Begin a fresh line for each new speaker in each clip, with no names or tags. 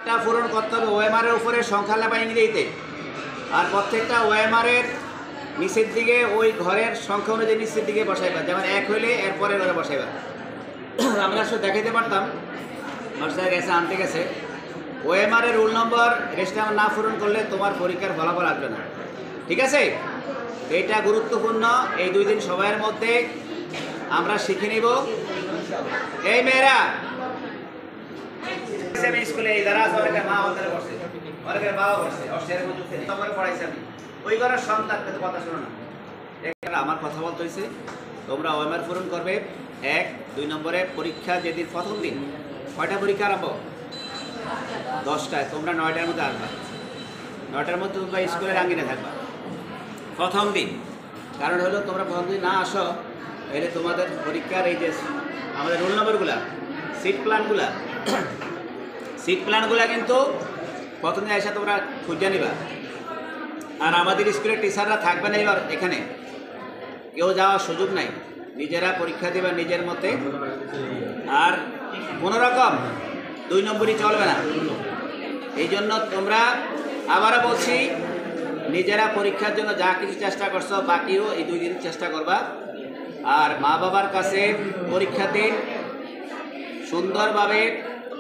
এটা পূরণ করতে হবে ওএমআরের উপরে সংখ্যা লেখা ইংরেজিতে, আর প্রত্যেকটা ওএমআরের নিচের দিকে ওই ঘরের সংখ্যা অনুযায়ী নিচের দিকে বসাইবা, যেমন 1 হইলে এরপরে ঘরে বসাইবা। আমরা আসলে দেখাইতে পারতাম, মাস্টার গেছে আনতে গেছে। ওএমআরের রুল নম্বর রেজিস্টার না পূরণ করলে তোমার পরীক্ষার ফলাফল আসবে না, ঠিক আছে? এটা গুরুত্বপূর্ণ। এই 2 দিন সময়ের মধ্যে আমরা শিখে নিব। এই মেয়েরা স্কুলে এই দ্বারা মা আমাদের বসে, অনেকের বাবা বসে, অর্থের মধ্যে তোমার পড়াইছি আমি, ওই ঘরের সন্তান কিন্তু কথা শোনো না। আমার কথা বলতে হয়েছে, তোমরা ওএমআর পূরণ করবে। 1, 2 নম্বরে পরীক্ষা যেদিন প্রথম দিন, কয়টা পরীক্ষা আরম্ভ? 10টায়। তোমরা 9টার মধ্যে আসবা, 9টার মধ্যে তোমরা স্কুলের আঙ্গিনে থাকবা প্রথম দিন। কারণ হলো তোমরা প্রথম দিন না আসো, তাহলে তোমাদের পরীক্ষার এই যে আমাদের রোল নম্বরগুলা, সিট প্ল্যানগুলা কিন্তু প্রথম দিন এসে তোমরা খুঁজে নিবা। আর আমাদের স্কুলের টিচাররা থাকবে না এবার এখানে, কেউ যাওয়ার সুযোগ নাই, নিজেরা পরীক্ষা দেবা নিজের মতে। আর কোনো রকম 2 নম্বরই চলবে না। এই জন্য তোমরা, আবারও বলছি, নিজেরা পরীক্ষার জন্য যা কিছু চেষ্টা করছো বাকিও এই 2 দিন চেষ্টা করবা। আর মা বাবার কাছে পরীক্ষার দিন সুন্দরভাবে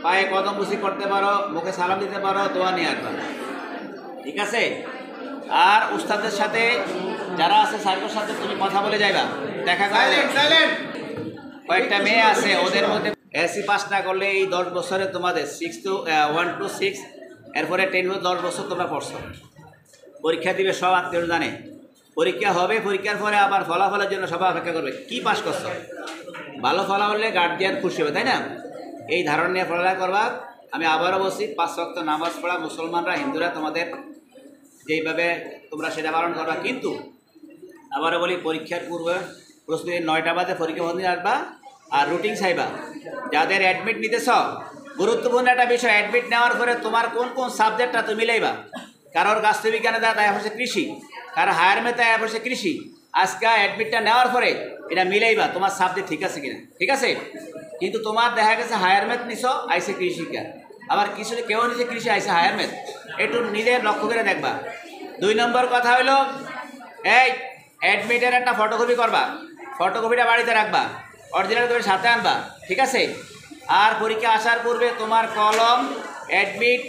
পায়ে কদম বুঝি করতে পারো, মুখে সালাম দিতে পারো, দোয়া নিয়ে আসবা, ঠিক আছে? আর উস্তাদের সাথে যারা আছে স্যারের সাথে তুমি কথা বলে যাইবা, দেখা করলে। কয়েকটা মেয়ে আছে, ওদের মধ্যে এসি পাস না করলে এই 10 বছরে তোমাদের 1 to 6, এরপরে 10 10 বছর তোমরা পড়ছো, পরীক্ষা দিবে, সব আত্মীয় জানে। পরীক্ষা হবে, পরীক্ষার পরে আবার ফলাফলের জন্য সবাই অপেক্ষা করবে, কি পাস করছো। ভালো ফলাফল হলে গার্জিয়ান খুশি হবে, তাই না? এই ধারণা নিয়ে পড়ালেখা করবা। আমি আবারও বলছি, 5 ওয়াক্ত নামাজ পড়া মুসলমানরা, হিন্দুরা তোমাদের যেইভাবে তোমরা সেটা পালন করবা। কিন্তু আবারও বলি, পরীক্ষার পূর্বে প্রস্তুতি 9টা বাজে পরীক্ষা বন্ধ আসবা। আর রুটিন চাইবা। যাদের অ্যাডমিট নিতেছ, গুরুত্বপূর্ণ একটা বিষয়, অ্যাডমিট নেওয়ার পরে তোমার কোন কোন সাবজেক্টটা তুমি মিলাইবা। কারোর গাছবিজ্ঞানে তাই পড়ছে কৃষি, কারো হায়ার ম্যাথ তাই পড়ছে কৃষি। আজকে অ্যাডমিটটা নেওয়ার পরে এটা মিলাইবা তোমার সাবজেক্ট ঠিক আছে কিনা, ঠিক আছে? কিন্তু তোমার দেখা গেছে হায়ার ম্যাথ নিছ, আইসে কৃষিকা, আবার কিছু কেউ নিছে কৃষি, আইসে হায়ার ম্যাথ। একটু নিজের লক্ষ্য করে দেখবা। 2 নম্বর কথা হলো, এই অ্যাডমিটের একটা ফটোকপি করবা, ফটোকপিটা বাড়িতে রাখবা, অরিজিনাল করে সাথে আনবা, ঠিক আছে? আর পরীক্ষা আসার পূর্বে তোমার কলম, অ্যাডমিট,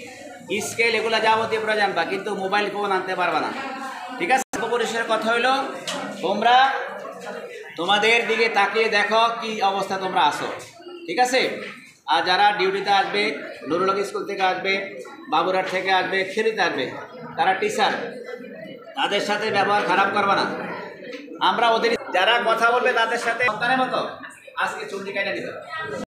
স্কেল এগুলো যাবতীয় পুরো জানবা, কিন্তু মোবাইল ফোন আনতে পারবা না, ঠিক আছে? পরিষ্কার কথা হইলো, তোমরা তোমাদের দিকে তাকিয়ে দেখো কি অবস্থা তোমরা আসো, ঠিক আছে? আর যারা ডিউটিতে আসবে, নুরুল হক স্কুল থেকে আসবে, বাবুরহাট থেকে আসবে, খেরিতে আসবে, তারা টিচার, তাদের সাথে ব্যবহার খারাপ করবে না। আমরা ওদের যারা কথা বলবে তাদের সাথে সন্তানের মতো আজকে চুল কাটা দিবে।